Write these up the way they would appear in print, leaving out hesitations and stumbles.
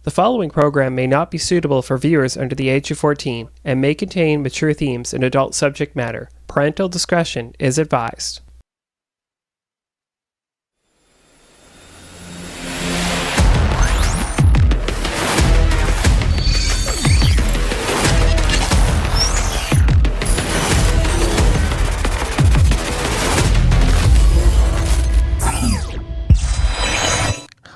The following program may not be suitable for viewers under the age of 14 and may contain mature themes and adult subject matter. Parental discretion is advised.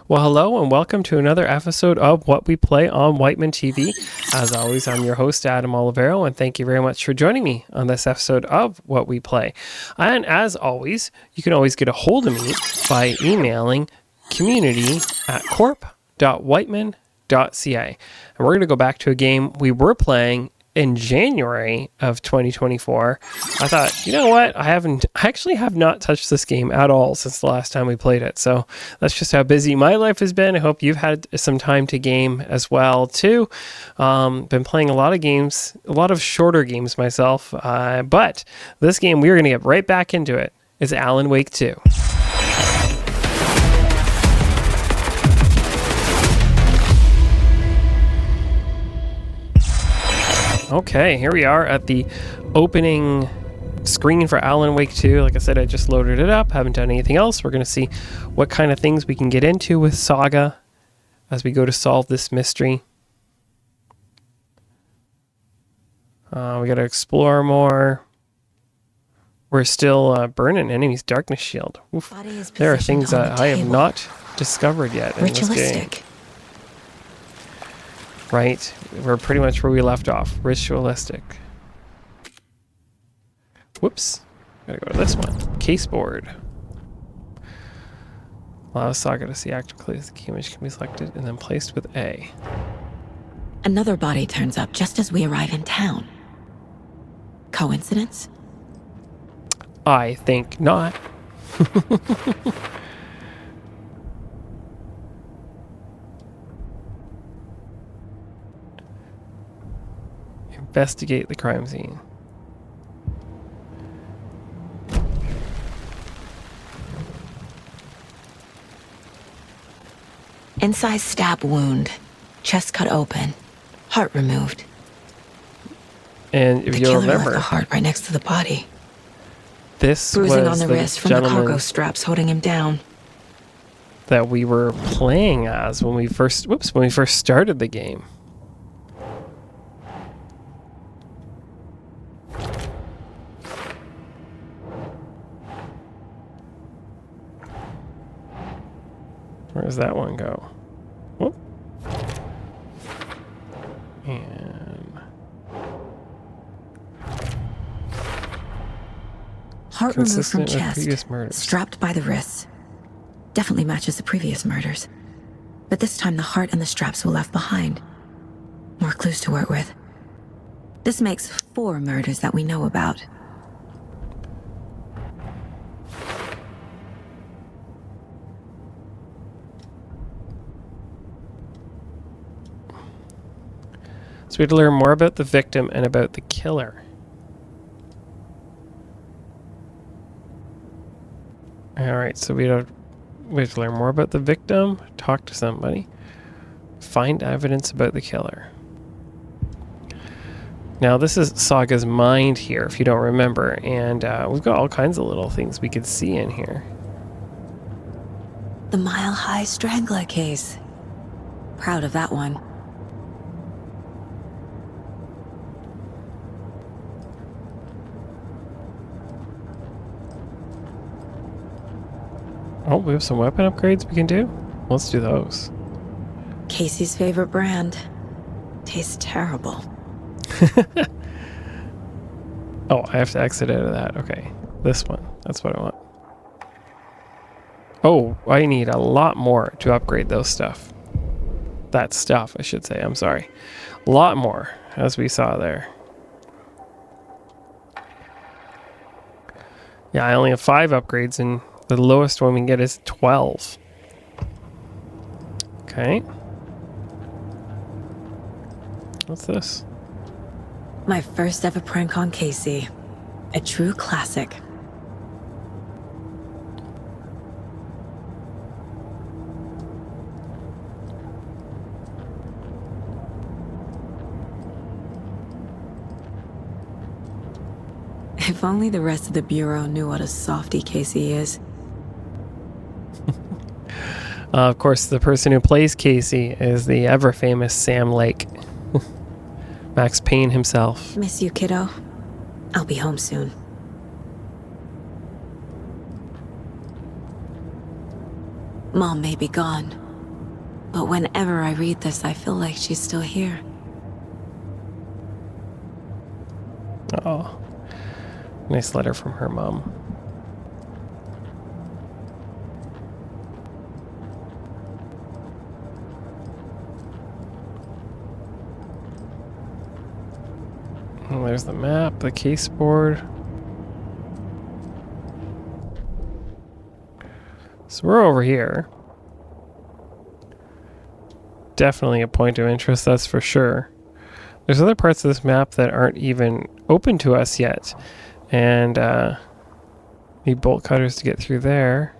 Well, hello and welcome to another episode of What We Play on Whiteman TV. As always, I'm your host, Adam Olivero, and thank you very much for joining me on this episode of What We Play. And as always, you can always get a hold of me by emailing community@corp.whiteman.ca. And we're going to go back to a game we were playing in January of 2024. I thought, you know what? I actually have not touched this game at all since the last time we played it. So that's just how busy my life has been. I hope you've had some time to game as well too. Been playing a lot of games, a lot of shorter games myself. But this game, we're going to get right back into it. It's Alan Wake 2. Okay, here we are at the opening screen for Alan Wake 2. Like I said, I just loaded it up, haven't done anything else. We're going to see what kind of things we can get into with Saga as we go to solve this mystery. We got to explore more. We're still burning enemy's darkness shield. Oof. There are things that I have not discovered yet in this game. Right, we're pretty much where we left off. Ritualistic. Whoops. Gotta go to this one. Caseboard. Allow Saga to see actively as the key image can be selected and then placed with A. Another body turns up just as we arrive in town. Coincidence? I think not. Investigate the crime scene. Incised stab wound. Chest cut open. Heart removed. And if the you killer remember, left the heart right next to the body. This bruising was on the wrist from the gentleman cargo straps holding him down. that we were playing as when we first started the game. Where does that one go? Whoop. And Heart removed from consistent with previous chest, murders. strapped by the wrists. Definitely matches the previous murders. But this time the heart and the straps were left behind. More clues to work with. This makes 4 murders that we know about. So we had to learn more about the victim and about the killer. Alright, so we have to learn more about the victim, talk to somebody, find evidence about the killer. Now this is Saga's mind here, if you don't remember, and we've got all kinds of little things we could see in here. The Mile High Strangler case. Proud of that one. Oh, we have some weapon upgrades we can do? Let's do those. Casey's favorite brand. Tastes terrible. Oh, I have to exit out of that. Okay, this one. That's what I want. Oh, I need a lot more to upgrade those stuff. That stuff, I should say. I'm sorry. A lot more, as we saw there. Yeah, I only have 5 upgrades, and the lowest one we can get is 12. Okay. What's this? My first ever prank on Casey. A true classic. If only the rest of the Bureau knew what a softy Casey is. Of course, the person who plays Casey is the ever-famous Sam Lake. Max Payne himself. Miss you, kiddo. I'll be home soon. Mom may be gone, but whenever I read this, I feel like she's still here. Oh, nice letter from her mom. And there's the map, the case board. So we're over here. Definitely a point of interest, that's for sure. There's other parts of this map that aren't even open to us yet. And need bolt cutters to get through there.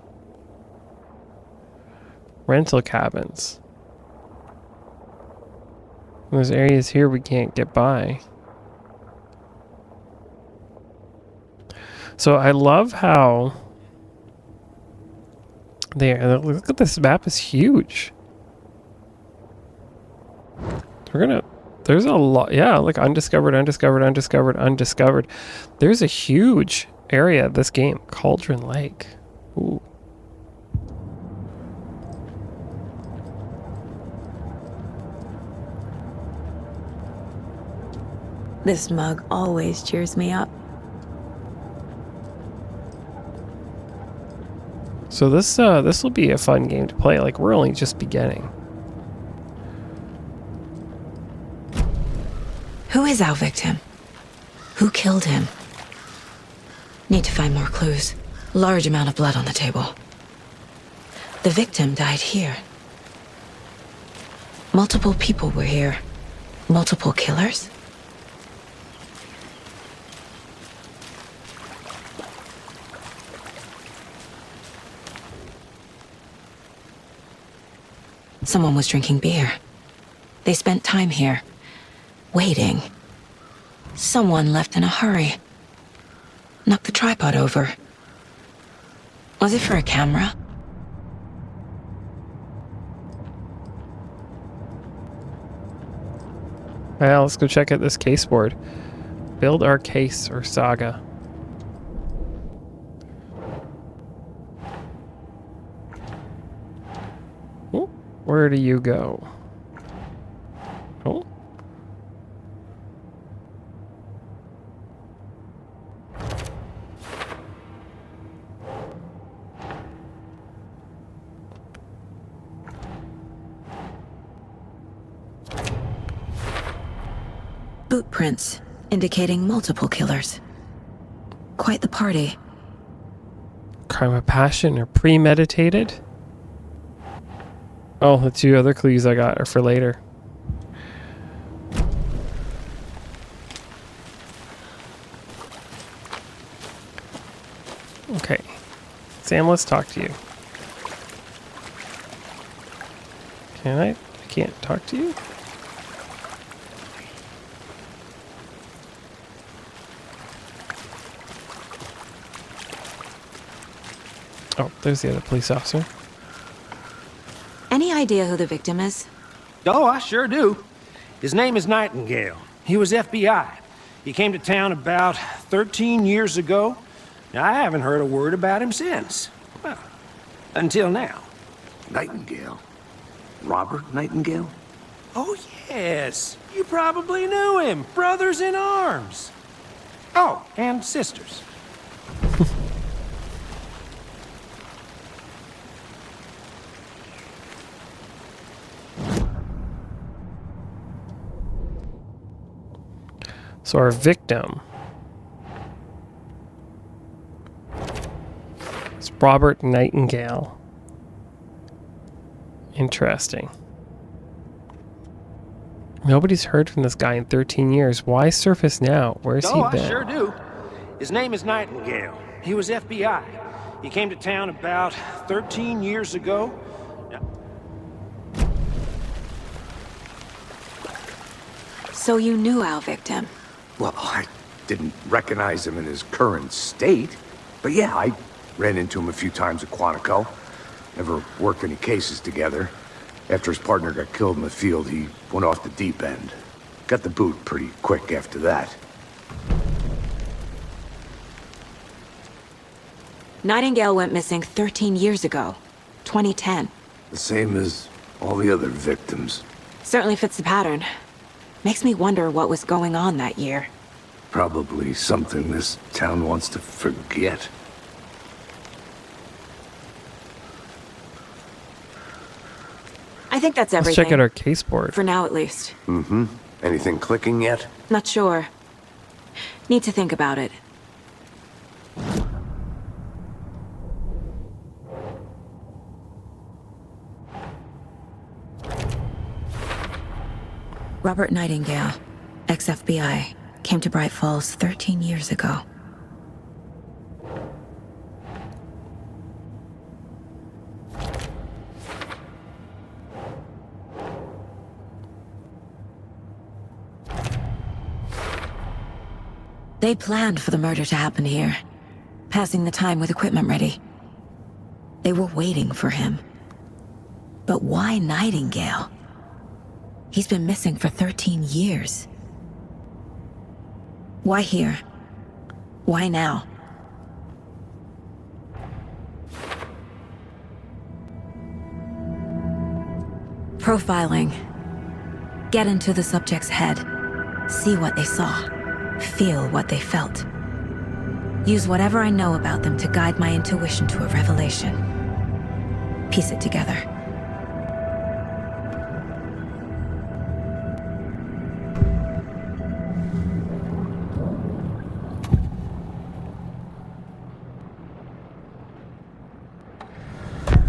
Rental cabins. And there's areas here we can't get by. So I love how look at this map, is huge. There's a lot, yeah, like undiscovered. There's a huge area of this game, Cauldron Lake. Ooh. This mug always cheers me up. So this will be a fun game to play. Like, we're only just beginning. Who is our victim? Who killed him? Need to find more clues. Large amount of blood on the table. The victim died here. Multiple people were here. Multiple killers? Someone was drinking beer. They spent time here, waiting. Someone left in a hurry. Knocked the tripod over. Was it for a camera? Well, let's go check out this case board. Build our case or saga. Oh, where do you go? Oh. Boot prints, indicating multiple killers. Quite the party. Crime of passion or premeditated? Oh, the two other clues I got are for later. Okay. Sam, let's talk to you. Can I? I can't talk to you? Oh, there's the other police officer. Any idea who the victim is? Oh, I sure do. His name is Nightingale. He was FBI. He came to town about 13 years ago. Now, I haven't heard a word about him since. Well, until now. Nightingale? Robert Nightingale? Oh, yes. You probably knew him. Brothers in arms. Oh, and sisters. So our victim is Robert Nightingale. Interesting. Nobody's heard from this guy in 13 years. Why surface now? Where's he Oh, been? I sure do. His name is Nightingale. He was FBI. He came to town about 13 years ago. So you knew our victim? Well, I didn't recognize him in his current state. But yeah, I ran into him a few times at Quantico. Never worked any cases together. After his partner got killed in the field, he went off the deep end. Got the boot pretty quick after that. Nightingale went missing 13 years ago, 2010. The same as all the other victims. Certainly fits the pattern. Makes me wonder what was going on that year. Probably something this town wants to forget. I think that's Let's everything. check out our case board. For now, at least. Mm-hmm. Anything clicking yet? Not sure. Need to think about it. Robert Nightingale, ex-FBI, came to Bright Falls 13 years ago. They planned for the murder to happen here, passing the time with equipment ready. They were waiting for him. But why Nightingale? He's been missing for 13 years. Why here? Why now? Profiling. Get into the subject's head. See what they saw. Feel what they felt. Use whatever I know about them to guide my intuition to a revelation. Piece it together.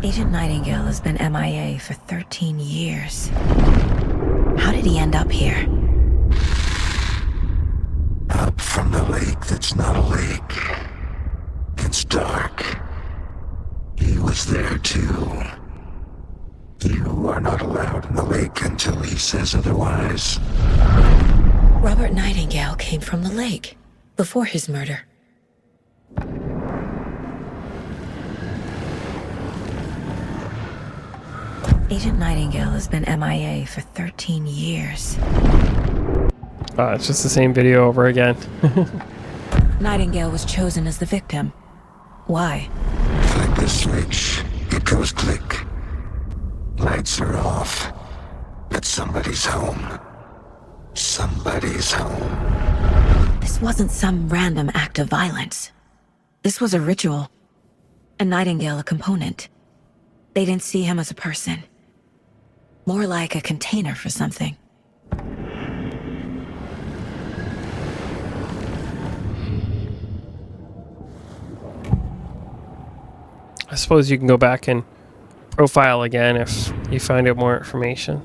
Agent Nightingale has been MIA for 13 years. How did he end up here? Up from the lake that's not a lake. It's dark. He was there too. You are not allowed in the lake until he says otherwise. Robert Nightingale came from the lake, before his murder. Agent Nightingale has been MIA for 13 years. It's just the same video over again. Nightingale was chosen as the victim. Why? Flick the switch. It goes click. Lights are off. But somebody's home. Somebody's home. This wasn't some random act of violence. This was a ritual. And Nightingale a component. They didn't see him as a person. More like a container for something. I suppose you can go back and profile again if you find out more information.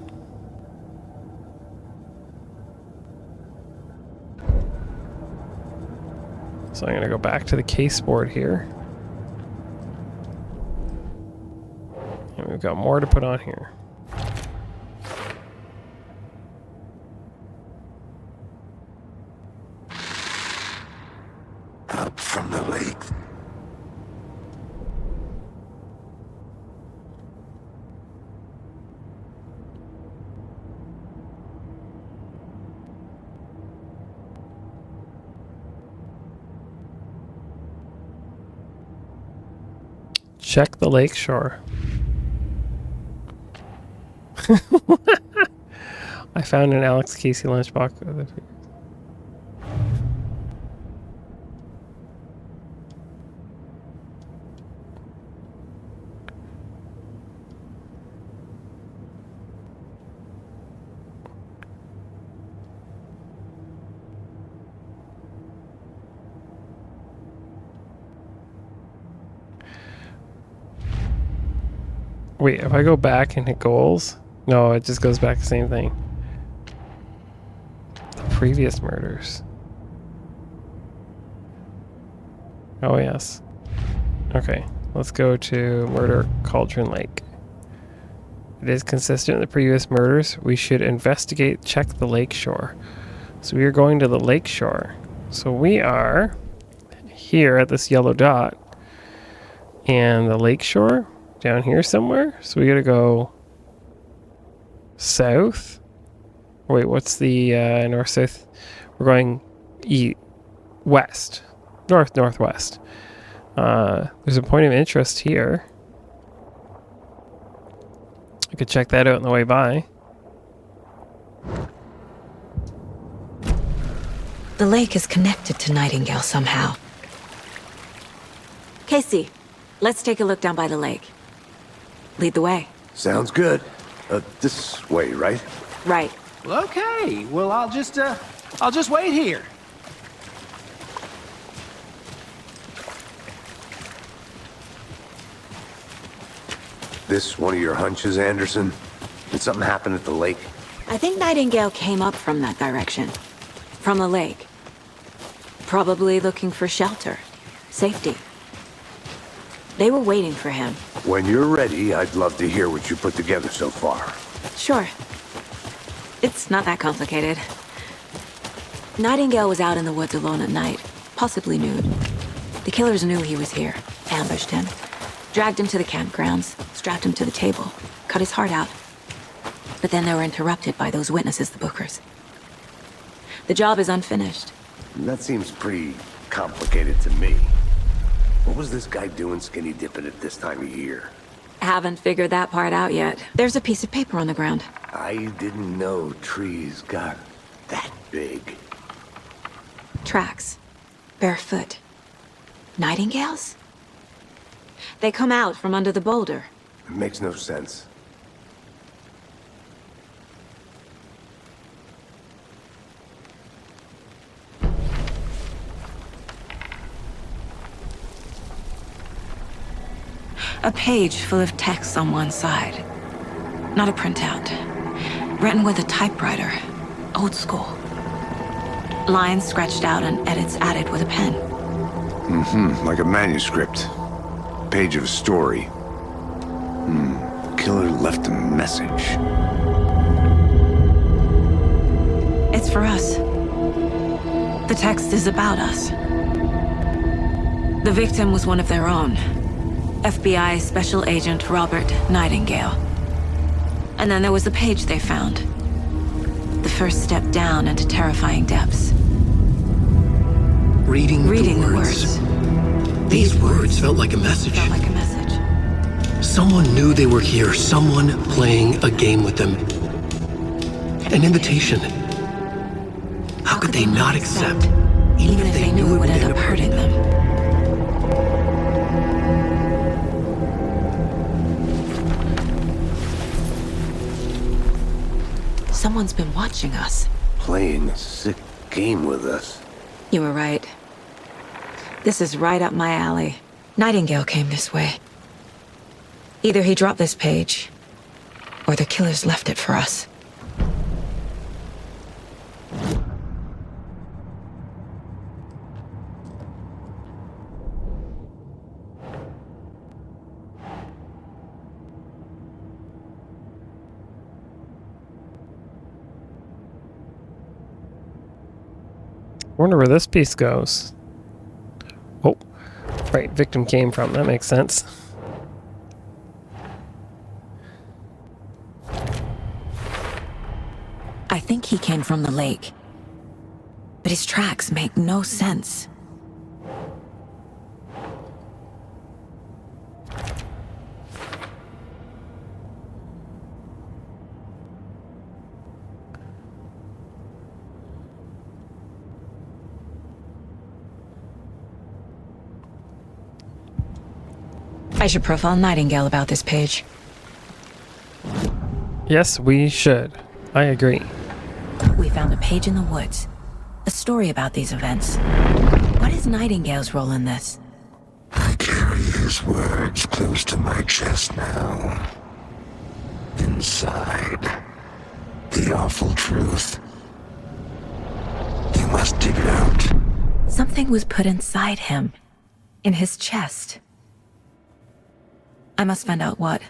So I'm going to go back to the case board here. And we've got more to put on here. Up from the lake. Check the lake shore. I found an Alex Casey lunchbox. Wait, if I go back and hit goals? No, it just goes back the same thing. The previous murders. Oh, yes. Okay, let's go to Murder Cauldron Lake. It is consistent with the previous murders. We should investigate, check the lake shore. So we are going to the lake shore. So we are here at this yellow dot. And the lakeshore down here somewhere. So we gotta go south. Wait, what's the north-south? We're going west. Northwest. There's a point of interest here. I could check that out on the way by. The lake is connected to Nightingale somehow. Casey, let's take a look down by the lake. Lead the way. Sounds good. This way, right? Right. Well, okay. Well, I'll just wait here. This one of your hunches, Anderson? Did something happen at the lake? I think Nightingale came up from that direction. From the lake. Probably looking for shelter. Safety. They were waiting for him. When you're ready, I'd love to hear what you put together so far. Sure. It's not that complicated. Nightingale was out in the woods alone at night, possibly nude. The killers knew he was here, ambushed him, dragged him to the campgrounds, strapped him to the table, cut his heart out. But then they were interrupted by those witnesses, the Bookers. The job is unfinished. That seems pretty complicated to me. What was this guy doing skinny dipping at this time of year? Haven't figured that part out yet. There's a piece of paper on the ground. I didn't know trees got that big. Tracks. Barefoot. Nightingales? They come out from under the boulder. It makes no sense. A page full of text on one side. Not a printout. Written with a typewriter. Old school. Lines scratched out and edits added with a pen. Like a manuscript. Page of a story. Killer left a message. It's for us. The text is about us. The victim was one of their own. FBI Special Agent Robert Nightingale. And then there was the page they found. The first step down into terrifying depths. Reading the words. These words felt like a message. Felt like a message. Someone knew they were here, someone playing a game with them. An invitation. How could they not accept, even if they knew it would end up hurting them? Someone's been watching us. Playing a sick game with us. You were right. This is right up my alley. Nightingale came this way. Either he dropped this page, or the killers left it for us. Wonder where this piece goes. Oh, right, victim came from. That makes sense. I think he came from the lake. But his tracks make no sense. I should profile Nightingale about this page. Yes, we should. I agree. We found a page in the woods. A story about these events. What is Nightingale's role in this? I carry his words close to my chest now. Inside, the awful truth. You must dig it out. Something was put inside him. In his chest. I must find out what.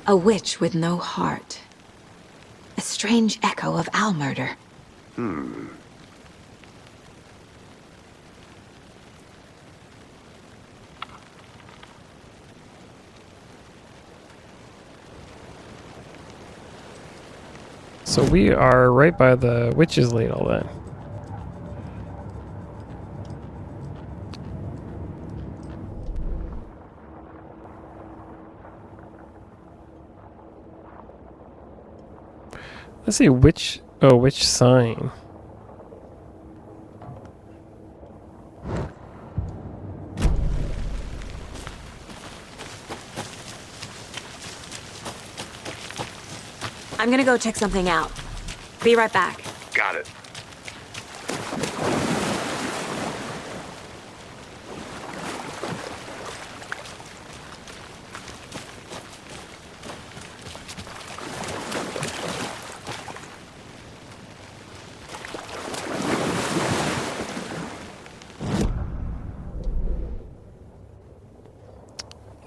A witch with no heart. A strange echo of Al murder. So we are right by the witch's ladle then. Let's see, which sign? I'm gonna go check something out. Be right back. Got it.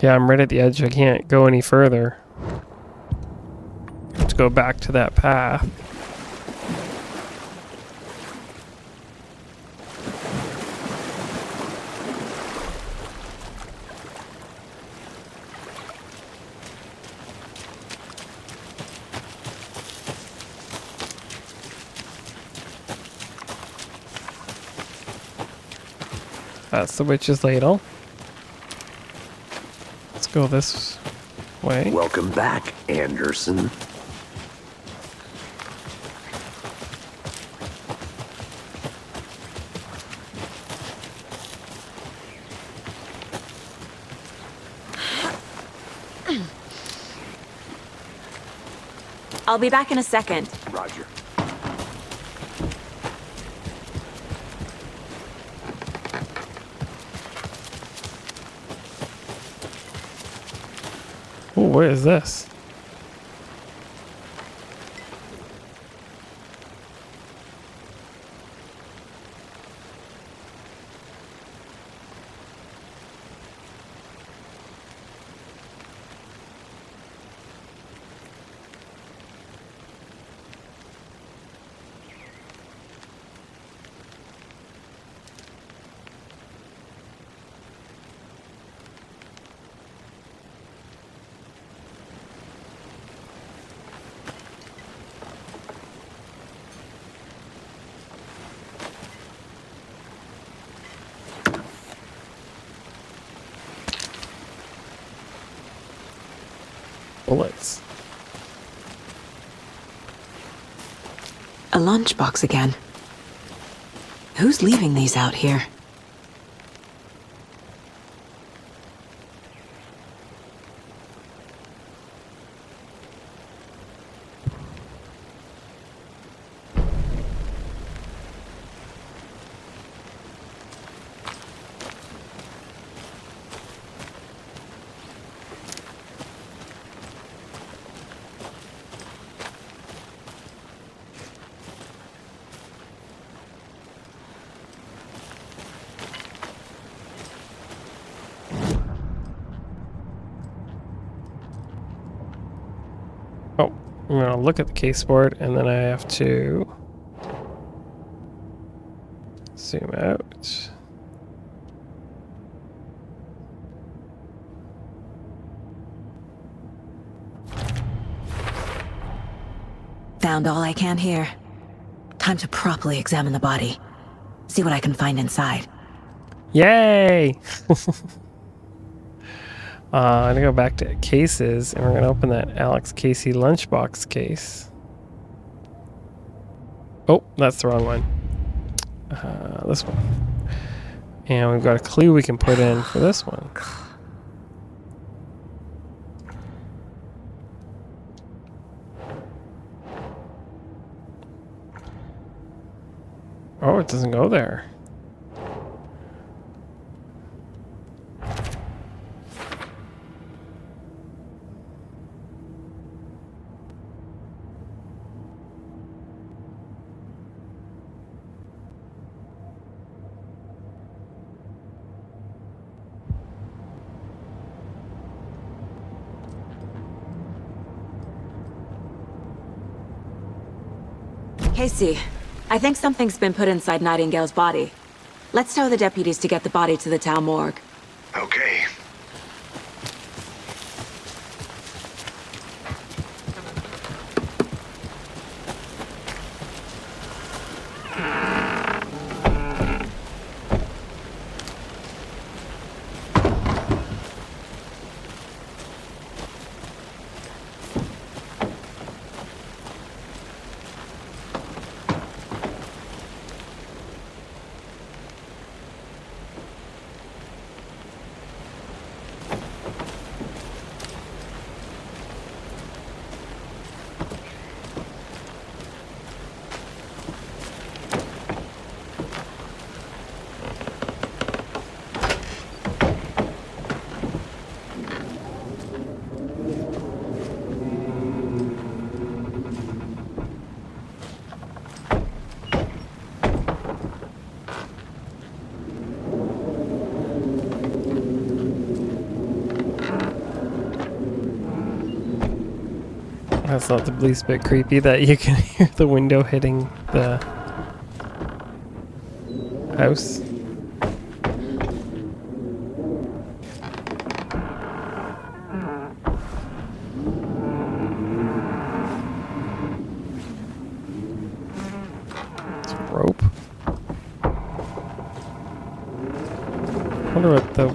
Yeah, I'm right at the edge. I can't go any further. Let's go back to that path. That's the witch's ladle. Let's go this way. Welcome back, Anderson. I'll be back in a second. Roger. Oh, what is this? Bullets. A lunchbox again. Who's leaving these out here? Oh, I'm gonna look at the caseboard and then I have to zoom out. Found all I can here. Time to properly examine the body. See what I can find inside. Yay! I'm gonna go back to cases and we're gonna open that Alex Casey lunchbox case. Oh, that's the wrong one. This one. And we've got a clue we can put in for this one. Oh, it doesn't go there. Casey, I think something's been put inside Nightingale's body. Let's tell the deputies to get the body to the town morgue. Okay. That's not the least bit creepy that you can hear the window hitting the house. It's a rope. I wonder what the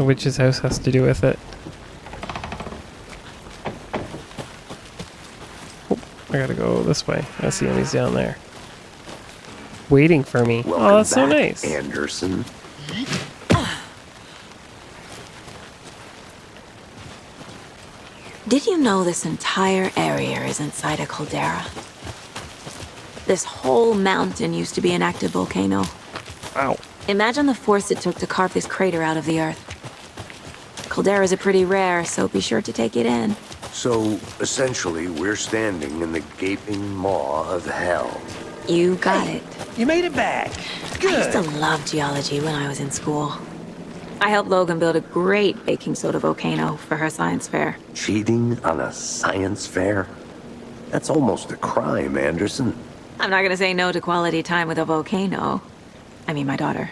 witch's house has to do with it. I gotta go this way. I see him. He's down there. Waiting for me. Welcome Oh, that's so back, nice. Anderson. Did you know this entire area is inside a caldera? This whole mountain used to be an active volcano. Wow. Imagine the force it took to carve this crater out of the earth. Calderas are pretty rare, so be sure to take it in. So, essentially, we're standing in the gaping maw of hell. You got it. You made it back. I used to love geology when I was in school. I helped Logan build a great baking soda volcano for her science fair. Cheating on a science fair? That's almost a crime, Anderson. I'm not gonna say no to quality time with a volcano. I mean, my daughter.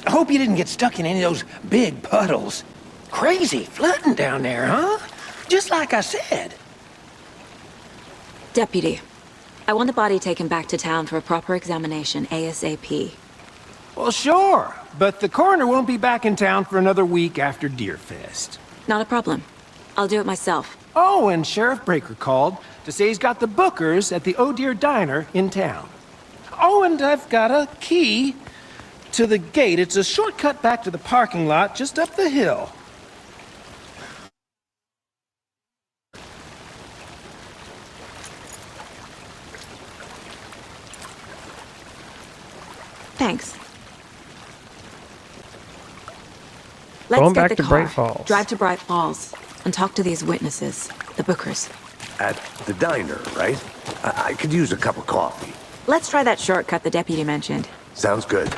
I hope you didn't get stuck in any of those big puddles. Crazy flooding down there, huh? Just like I said. Deputy, I want the body taken back to town for a proper examination ASAP. Well, sure, but the coroner won't be back in town for another week after Deerfest. Not a problem. I'll do it myself. Oh, and Sheriff Breaker called to say he's got the bookers at the Oh Dear Diner in town. Oh, and I've got a key to the gate. It's a shortcut back to the parking lot just up the hill. Thanks. Going Let's back get the to car. Bright Falls. Drive to Bright Falls and talk to these witnesses, the bookers. At the diner, right? I could use a cup of coffee. Let's try that shortcut the deputy mentioned. Sounds good.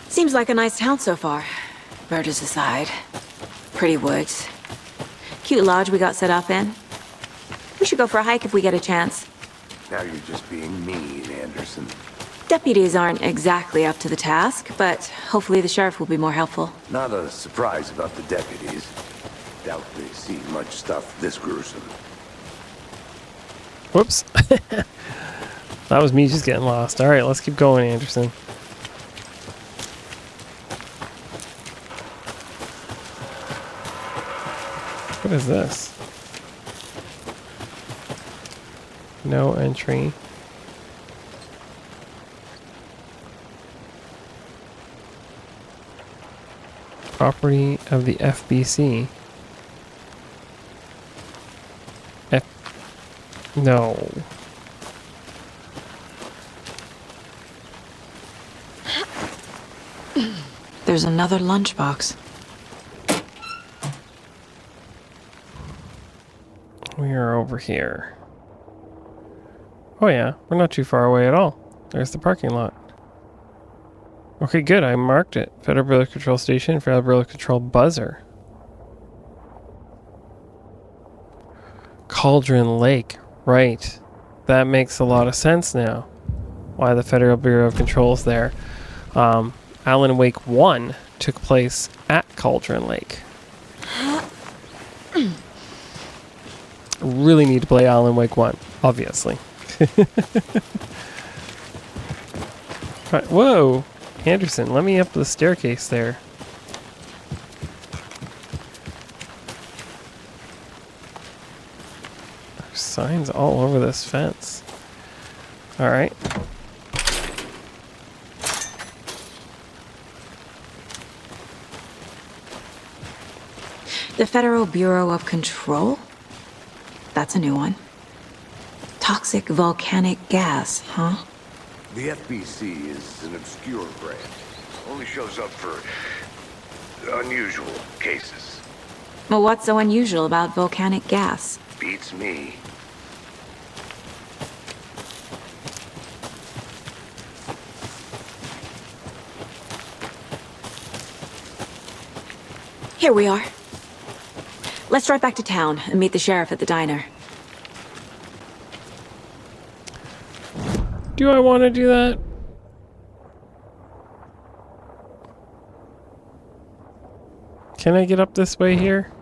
Seems like a nice town so far. Murders aside. Pretty woods. Cute lodge we got set up in. We should go for a hike if we get a chance. Now you're just being mean, Anderson. Deputies aren't exactly up to the task, but hopefully the sheriff will be more helpful. Not a surprise about the deputies. Doubt they see much stuff this gruesome. Whoops. That was me just getting lost. All right, let's keep going, Anderson. What is this? No entry. Property of the FBC. No. There's another lunchbox. We are over here. Oh yeah, we're not too far away at all. There's the parking lot. Okay, good. I marked it. Federal Bureau Control Station, Federal Bureau Control Buzzer. Cauldron Lake. Right. That makes a lot of sense now. Why the Federal Bureau of Control's there. Alan Wake 1 took place at Cauldron Lake. Really need to play Alan Wake 1, obviously. Right, whoa! Anderson, let me up the staircase there. There's signs all over this fence. Alright. The Federal Bureau of Control? That's a new one. Toxic volcanic gas, huh? The FBC is an obscure brand. Only shows up for unusual cases. Well, what's so unusual about volcanic gas? Beats me. Here we are. Let's drive back to town and meet the sheriff at the diner. Do I want to do that? Can I get up this way here?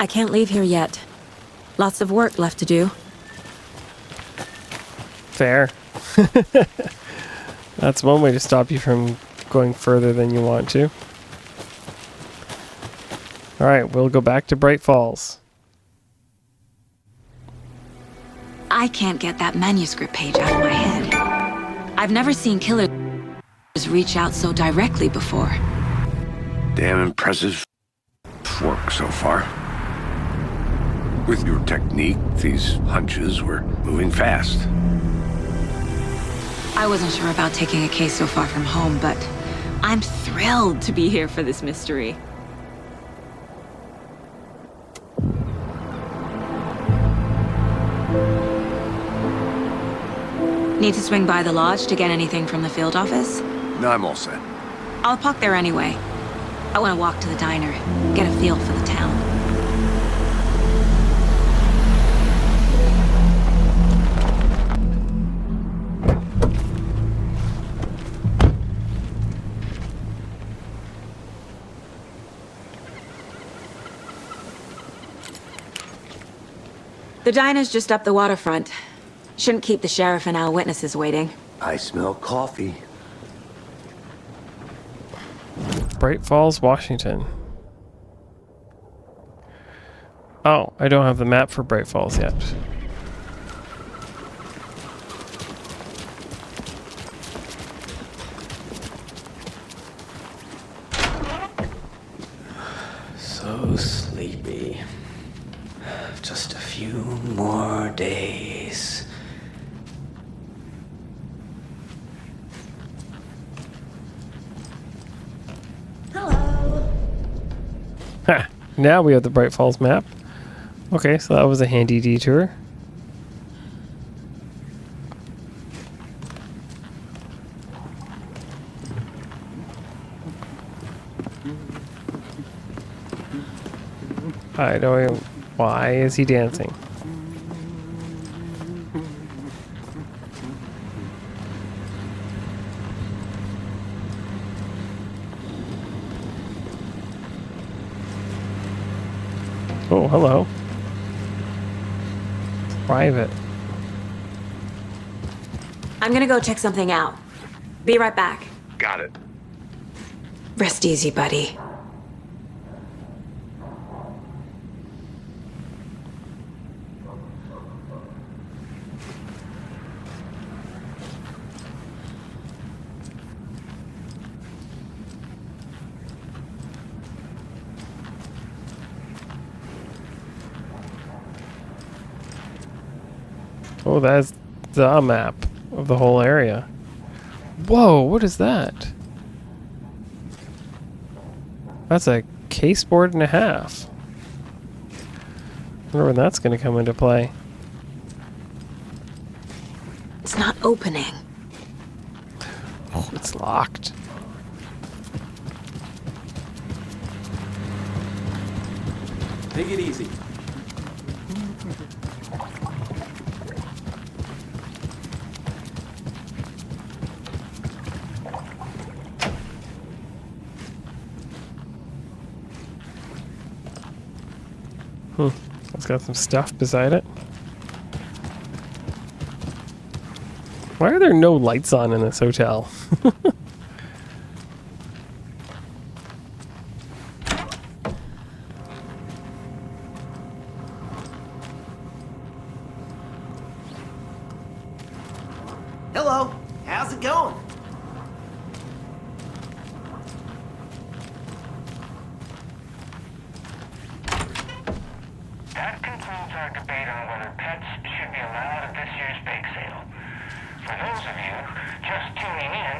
I can't leave here yet. Lots of work left to do. Fair. That's one way to stop you from going further than you want to. Alright, we'll go back to Bright Falls. I can't get that manuscript page out of my head. I've never seen killers reach out so directly before. Damn impressive work so far. With your technique, these hunches were moving fast. I wasn't sure about taking a case so far from home, but I'm thrilled to be here for this mystery. Need to swing by the lodge to get anything from the field office? No, I'm all set. I'll park there anyway. I want to walk to the diner, get a feel for the town. The diner's just up the waterfront. Shouldn't keep the sheriff and our witnesses waiting. I smell coffee. Bright Falls, Washington. Oh, I don't have the map for Bright Falls yet. So sleepy. Just a few more days. Ha! Now we have the Bright Falls map. Okay, so that was a handy detour. I don't even... Why is he dancing? Oh, hello. Private. I'm gonna go check something out. Be right back. Got it. Rest easy, buddy. Oh, that's the map of the whole area. Whoa, what is that? That's a case board and a half. I wonder when that's going to come into play. It's not opening. Oh, it's locked. Take it easy. It's got some stuff beside it. Why are there no lights on in this hotel? Hello, how's it going? That concludes our debate on whether pets should be allowed at this year's bake sale. For those of you just tuning in,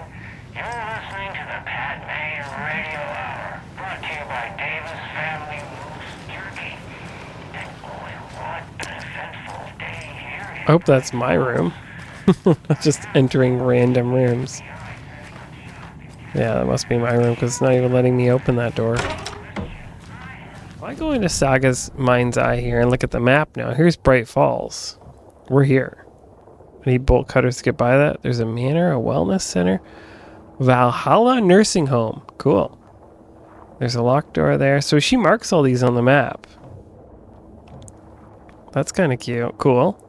you're listening to the Pat Mayer Radio Hour, brought to you by Davis Family Moose Jerky. And boy, what an eventful day here. I hope that's my room. Just entering random rooms. Yeah, that must be my room because it's not even letting me open that door. I go into Saga's mind's eye here and look at the map now. Here's Bright Falls. We're here. I need bolt cutters to get by that. There's a manor, a wellness center, Valhalla nursing home. Cool. There's a locked door there. So she marks all these on the map. That's kind of cute. Cool.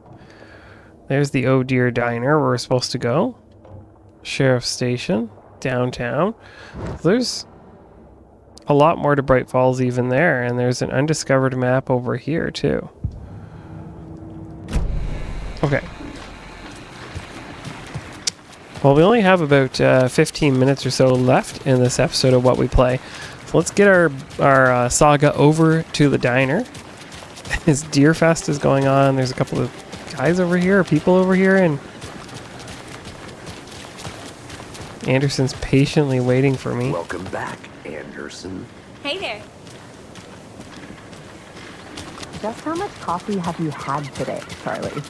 There's the Oh Dear Diner where we're supposed to go. Sheriff's Station. Downtown. There's a lot more to Bright Falls even there. And there's an undiscovered map over here too. Okay. Well, we only have about 15 minutes or so left in this episode of What We Play. So let's get our saga over to the diner. His Deer Fest is going on. There's a couple of guys over here, people over here, and Anderson's patiently waiting for me. Welcome back, Anderson. Hey there. Just how much coffee have you had today, Charlie?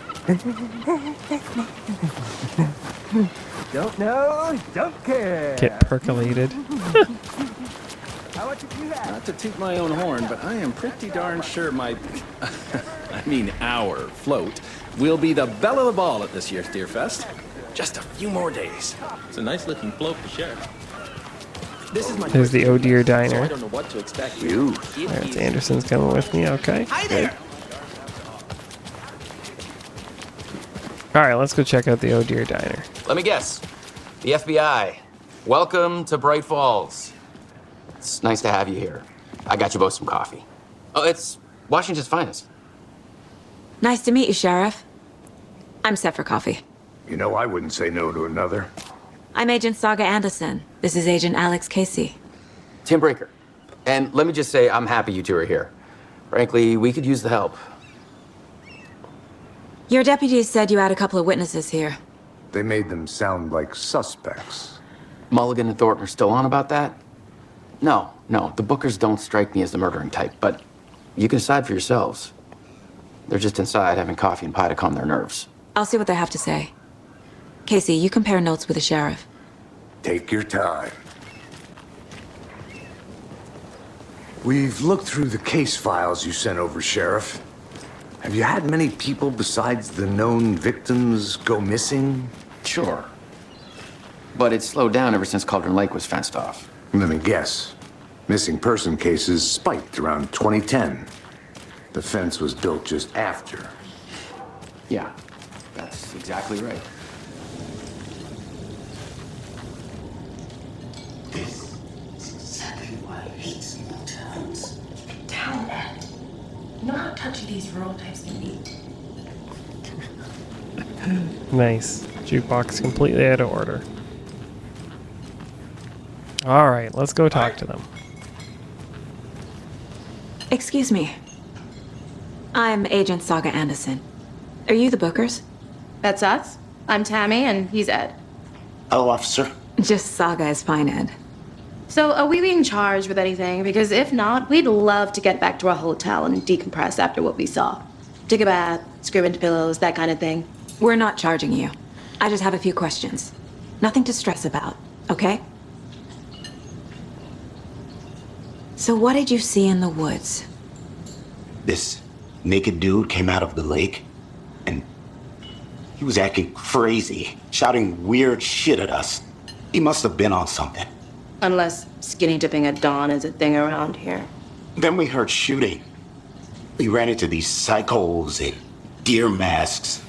Don't know, don't care. Get percolated. How much have you had? Not to toot my own horn, but I am pretty darn sure my, our float will be the belle of the ball at this year's Deer Fest. Just a few more days. It's a nice looking float for sure. This is my There's the Oh Dear so I Diner. don't know what to expect. You. There's Anderson's coming with me. Okay. Hi there. All right, let's go check out the Oh Dear Diner. Let me guess. The FBI. Welcome to Bright Falls. It's nice to have you here. I got you both some coffee. Oh, it's Washington's finest. Nice to meet you, Sheriff. I'm set for coffee. You know, I wouldn't say no to another. I'm Agent Saga Anderson. This is Agent Alex Casey. Tim Breaker. And let me just say, I'm happy you two are here. Frankly, we could use the help. Your deputies said you had a couple of witnesses here. They made them sound like suspects. Mulligan and Thornton are still on about that? No, the Bookers don't strike me as the murdering type, but you can decide for yourselves. They're just inside having coffee and pie to calm their nerves. I'll see what they have to say. Casey, you compare notes with the sheriff. Take your time. We've looked through the case files you sent over, Sheriff. Have you had many people besides the known victims go missing? Sure. But it's slowed down ever since Cauldron Lake was fenced off. Let me guess. Missing person cases spiked around 2010. The fence was built just after. Yeah, that's exactly right. This is exactly why I hate small towns. Town man. You know how touchy these rural types can be. Nice. Jukebox completely out of order. All right, let's go talk to them. Excuse me. I'm Agent Saga Anderson. Are you the Bookers? That's us. I'm Tammy, and he's Ed. Hello, officer. Just Saga is fine, Ed. So, are we being charged with anything? Because if not, we'd love to get back to our hotel and decompress after what we saw. Take a bath, scream into pillows, that kind of thing. We're not charging you. I just have a few questions. Nothing to stress about, okay? So what did you see in the woods? This naked dude came out of the lake, and he was acting crazy, shouting weird shit at us. He must have been on something. Unless skinny dipping at dawn is a thing around here. Then we heard shooting. We ran into these psychos in deer masks.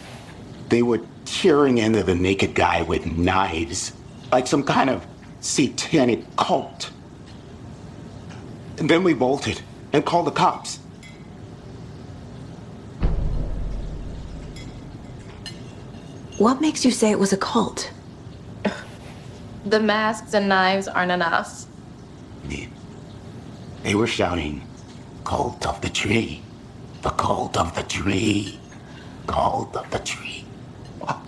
They were tearing into the naked guy with knives, like some kind of satanic cult. And then we bolted and called the cops. What makes you say it was a cult? The masks and knives aren't enough. They were shouting, "Cult of the tree, the cult of the tree, cult of the tree."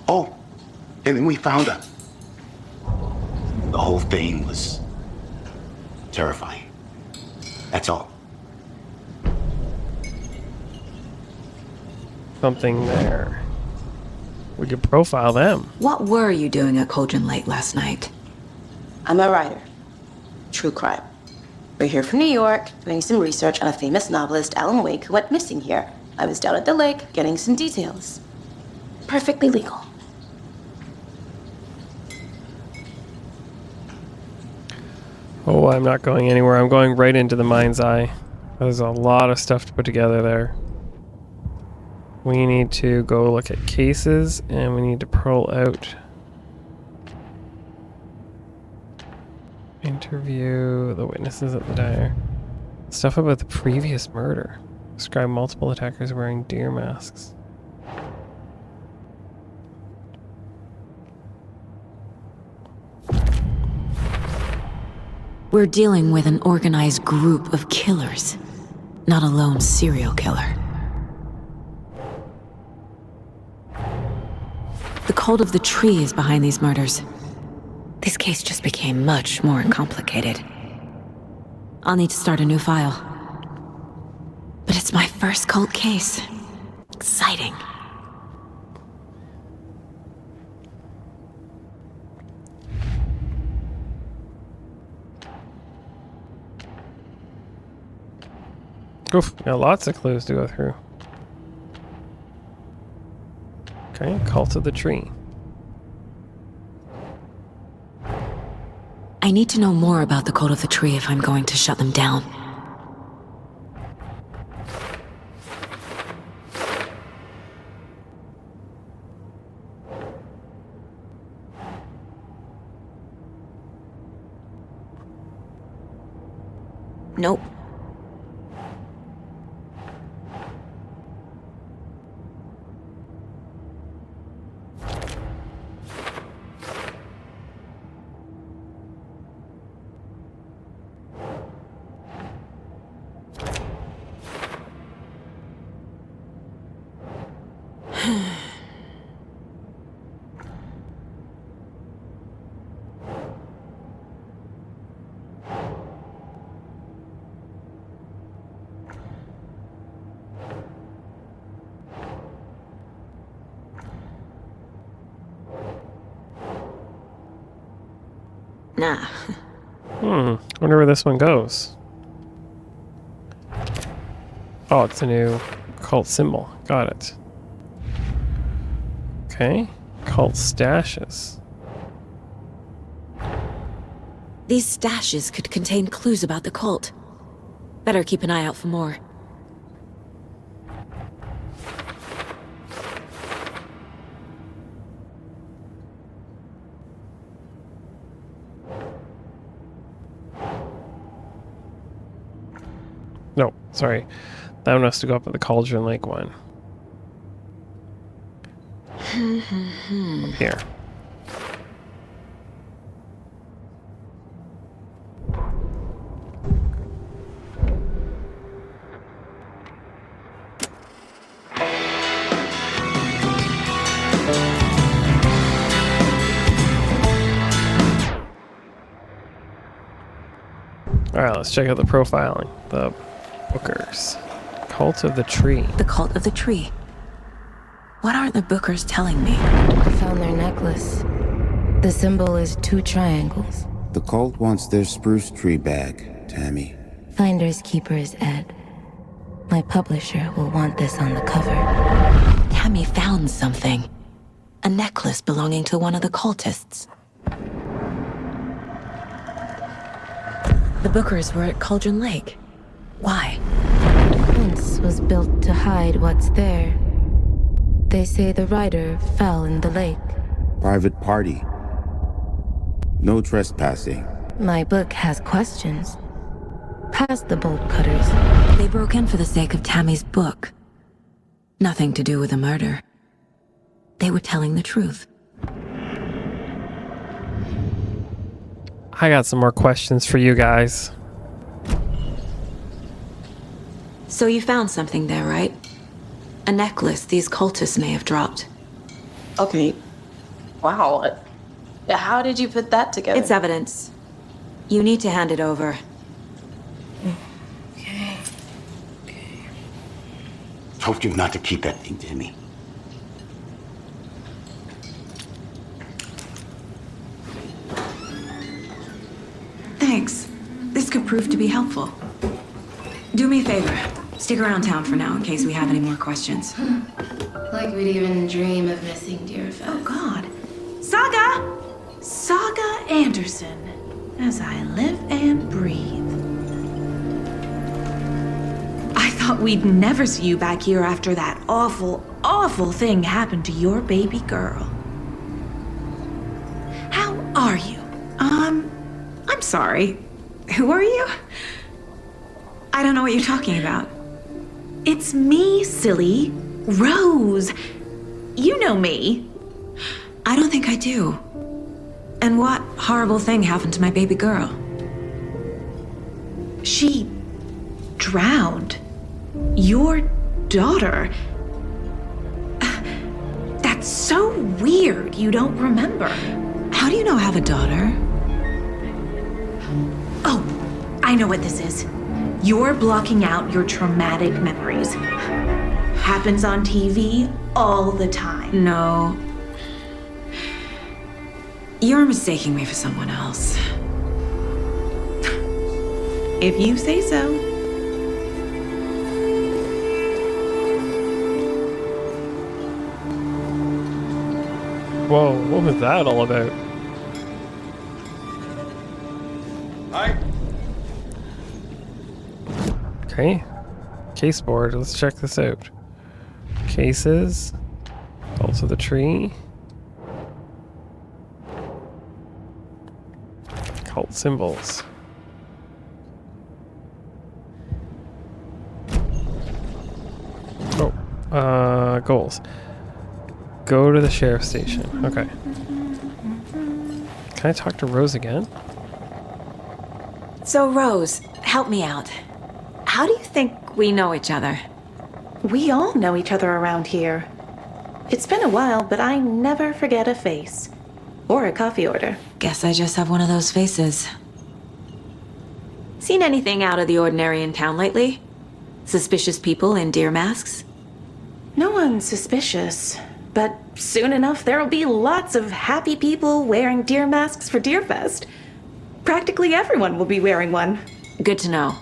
Oh, and then we found her. The whole thing was terrifying. That's all. Something there. We could profile them. What were you doing at Cauldron Lake last night? I'm a writer. True crime. We're here from New York, doing some research on a famous novelist, Alan Wake, who went missing here. I was down at the lake, getting some details. Perfectly legal. Oh, I'm not going anywhere. I'm going right into the mind's eye. There's a lot of stuff to put together there. We need to go look at cases, and we need to pearl out. Interview the witnesses at the diner. Stuff about the previous murder. Describe multiple attackers wearing deer masks. We're dealing with an organized group of killers, not a lone serial killer. The cult of the tree is behind these murders. This case just became much more complicated. I'll need to start a new file. But it's my first cult case. Exciting. Oof, got lots of clues to go through. Okay, cult of the tree. I need to know more about the cult of the tree if I'm going to shut them down. Nope. Nah. Wonder where this one goes. Oh, it's a new cult symbol. Got it. Okay. Cult stashes. These stashes could contain clues about the cult. Better keep an eye out for more. No, sorry. That one has to go up at the Cauldron Lake one. Up here. Alright, let's check out the profiling. The Bookers. Cult of the Tree. The Cult of the Tree. What aren't the Bookers telling me? I found their necklace. The symbol is 2 triangles. The cult wants their spruce tree back, Tammy. Finders keepers, Ed. My publisher will want this on the cover. Tammy found something. A necklace belonging to one of the cultists. The Bookers were at Cauldron Lake. Why? The fence was built to hide what's there. They say the rider fell in the lake. Private party. No trespassing. My book has questions. Past the bolt cutters. They broke in for the sake of Tammy's book. Nothing to do with a murder. They were telling the truth. I got some more questions for you guys. So you found something there, right? A necklace these cultists may have dropped. Okay. Wow. How did you put that together? It's evidence. You need to hand it over. Okay. Told you not to keep that thing, Tammy. Thanks. This could prove to be helpful. Do me a favor. Stick around town for now in case we have any more questions. Like we'd even dream of missing Deerfest. Oh, God. Saga! Saga Anderson. As I live and breathe. I thought we'd never see you back here after that awful, awful thing happened to your baby girl. How are you? I'm sorry. Who are you? I don't know what you're talking about. It's me, silly. Rose. You know me. I don't think I do. And what horrible thing happened to my baby girl? She drowned. Your daughter. That's so weird you don't remember. How do you know I have a daughter? Oh, I know what this is. You're blocking out your traumatic memories. Happens on TV all the time. No. You're mistaking me for someone else. If you say so. Whoa, what was that all about? Hi. Okay. Case board. Let's check this out. Cases. Cult of the Tree. Cult symbols. Oh. Goals. Go to the sheriff's station. Okay. Can I talk to Rose again? So, Rose, help me out. How do you think we know each other? We all know each other around here. It's been a while, but I never forget a face. Or a coffee order. Guess I just have one of those faces. Seen anything out of the ordinary in town lately? Suspicious people in deer masks? No one's suspicious. But soon enough, there'll be lots of happy people wearing deer masks for Deerfest. Practically everyone will be wearing one. Good to know.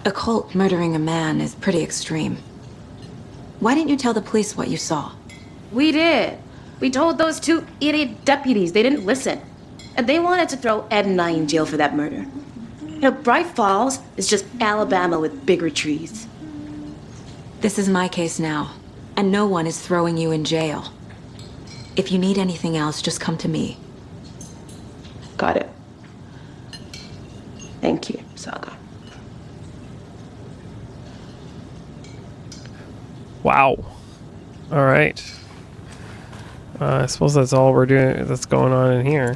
A cult murdering a man is pretty extreme. Why didn't you tell the police what you saw? We did. We told those 2 idiot deputies. They didn't listen. And they wanted to throw Ed and I in jail for that murder. You know, Bright Falls is just Alabama with bigger trees. This is my case now, and no one is throwing you in jail. If you need anything else, just come to me. Got it. Thank you, Saga. Wow. All right. I suppose that's all we're doing. That's going on in here.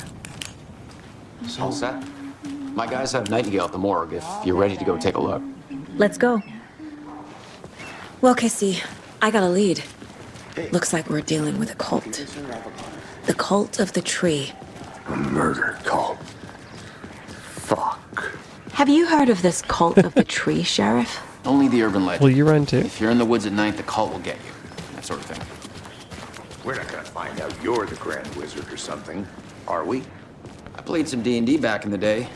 It's all set. My guys have Nightingale at the morgue if you're ready to go take a look. Let's go. Well, Casey, I got a lead. Looks like we're dealing with a cult. The cult of the tree. A murder cult. Fuck. Have you heard of this cult of the tree, Sheriff? Only the urban legend. Will you run too? If you're in the woods at night, the cult will get you. That sort of thing. We're not gonna find out you're the Grand Wizard or something, are we? I played some D&D back in the day.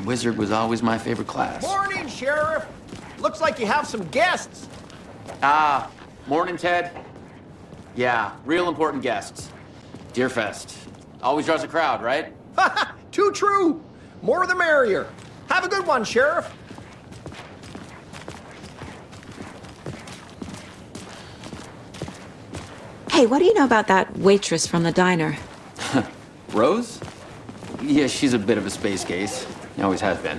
Wizard was always my favorite class. Morning, Sheriff. Looks like you have some guests. Ah, morning, Ted. Yeah, real important guests. Deerfest. Always draws a crowd, right? Too true. More the merrier. Have a good one, Sheriff. Hey, what do you know about that waitress from the diner? Rose? Yeah, she's a bit of a space case. Always has been.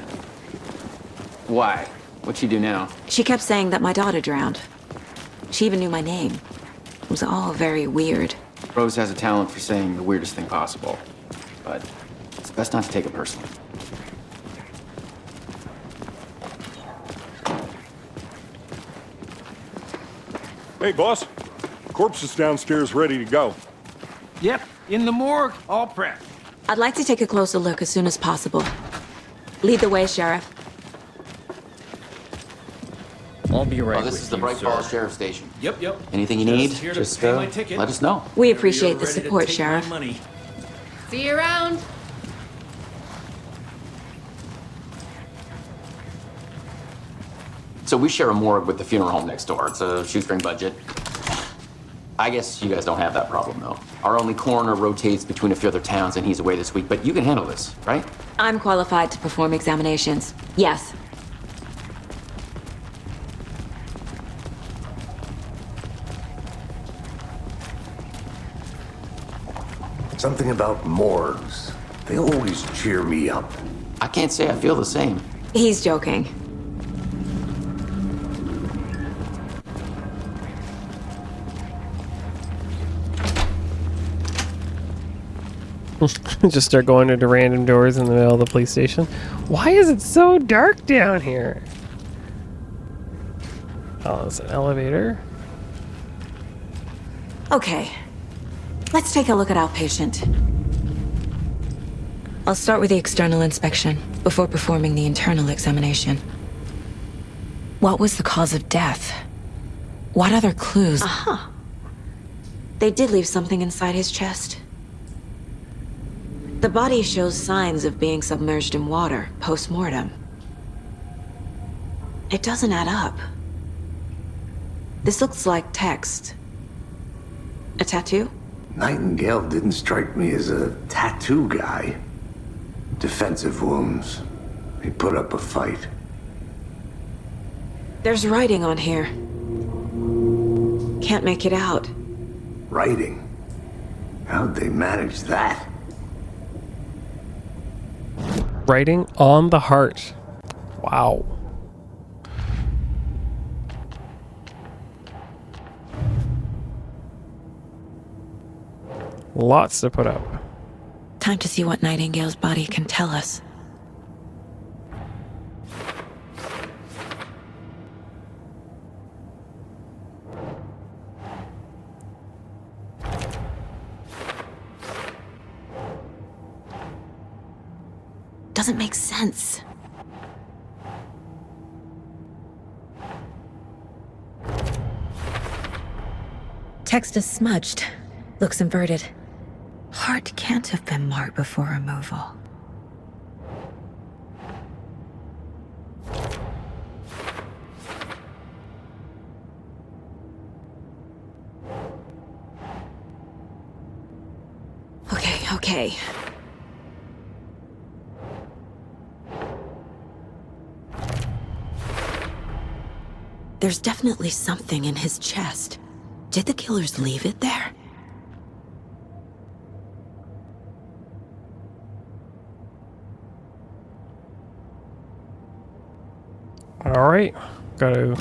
Why? What'd she do now? She kept saying that my daughter drowned. She even knew my name. It was all very weird. Rose has a talent for saying the weirdest thing possible. But it's best not to take it personally. Hey, boss. Corpse is downstairs ready to go. Yep, in the morgue, all prepped. I'd like to take a closer look as soon as possible. Lead the way, Sheriff. I'll be right this with is the you, Bright sir. Falls Sheriff Station. Yep. Anything you need, here to just pay my ticket. let us know. We appreciate the Ready to support, take my Sheriff. money. See you around. So we share a morgue with the funeral home next door. It's a shoestring budget. I guess you guys don't have that problem, though. Our only coroner rotates between a few other towns, and he's away this week. But you can handle this, right? I'm qualified to perform examinations. Yes. Something about morgues. They always cheer me up. I can't say I feel the same. He's joking. Just start going into random doors in the middle of the police station. Why is it so dark down here? Oh, it's an elevator. Okay. Let's take a look at our patient. I'll start with the external inspection before performing the internal examination. What was the cause of death? What other clues? Aha. They did leave something inside his chest. The body shows signs of being submerged in water post-mortem. It doesn't add up. This looks like text. A tattoo? Nightingale didn't strike me as a tattoo guy. Defensive wounds. He put up a fight. There's writing on here. Can't make it out. Writing? How'd they manage that? Writing on the heart. Wow. Lots to put up. Time to see what Nightingale's body can tell us. Doesn't make sense. Text is smudged. Looks inverted. Heart can't have been marked before removal. Okay. There's definitely something in his chest. Did the killers leave it there? All right, gotta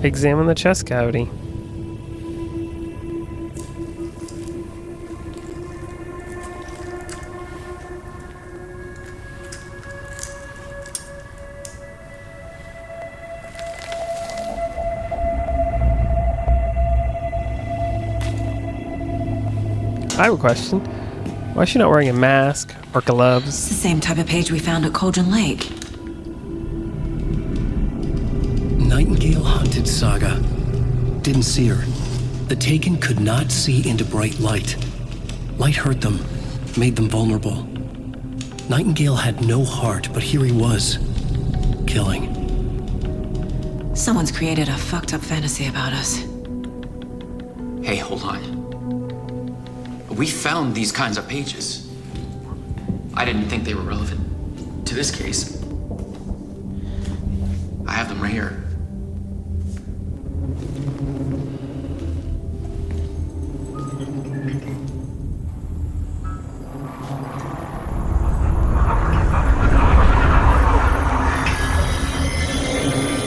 examine the chest cavity. I have a question. Why is she not wearing a mask or gloves? It's the same type of page we found at Cauldron Lake. Nightingale hunted Saga. Didn't see her. The Taken could not see into bright light. Light hurt them, made them vulnerable. Nightingale had no heart, but here he was, killing. Someone's created a fucked up fantasy about us. Hey, hold on. We found these kinds of pages. I didn't think they were relevant to this case. I have them right here.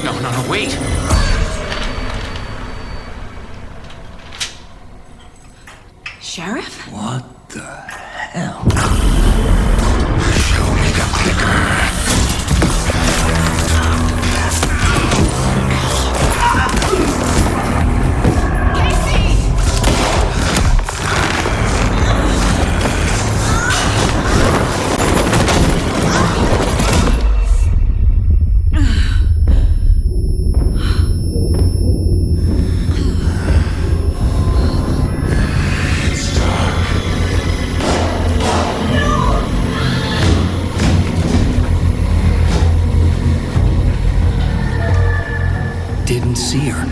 No, wait! Sheriff? What the hell? Show me the clicker. Didn't see her.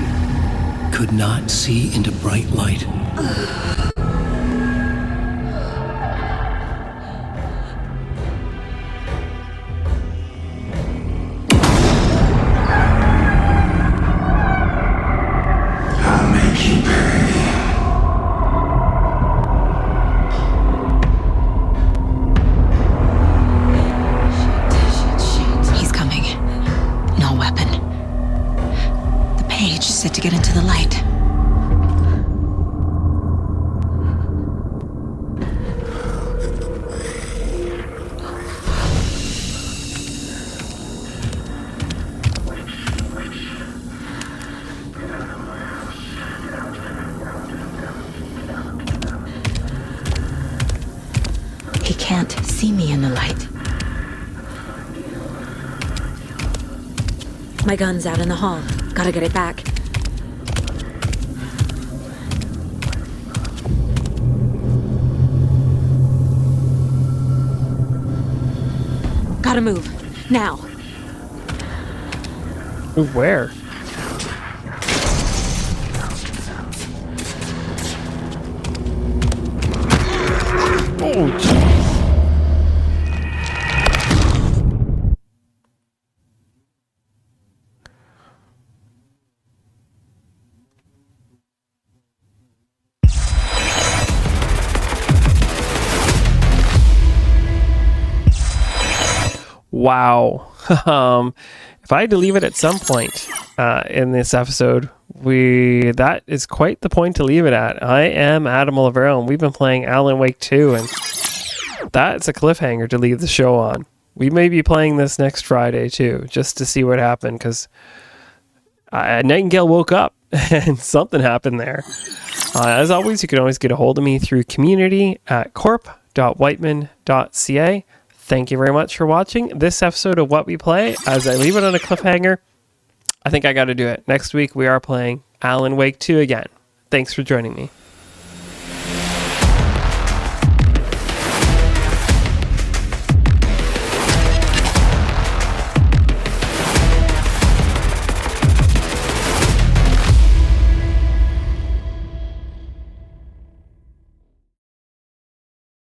Could not see into bright light. I'll make you pay. He's coming. No weapon. The page set to get into the light. He can't see me in the light. My gun's out in the hall. Gotta get it back. Gotta move. Now. Move where? Oh, jeez. Wow. If I had to leave it at some point in this episode, that is quite the point to leave it at. I am Adam Olivero, and we've been playing Alan Wake 2, and that's a cliffhanger to leave the show on. We may be playing this next Friday too, just to see what happened, because Nightingale woke up and something happened there. As always, you can always get a hold of me through community@corp.whiteman.ca. Thank you very much for watching this episode of What We Play. As I leave it on a cliffhanger, I think I got to do it. Next week, we are playing Alan Wake 2 again. Thanks for joining me.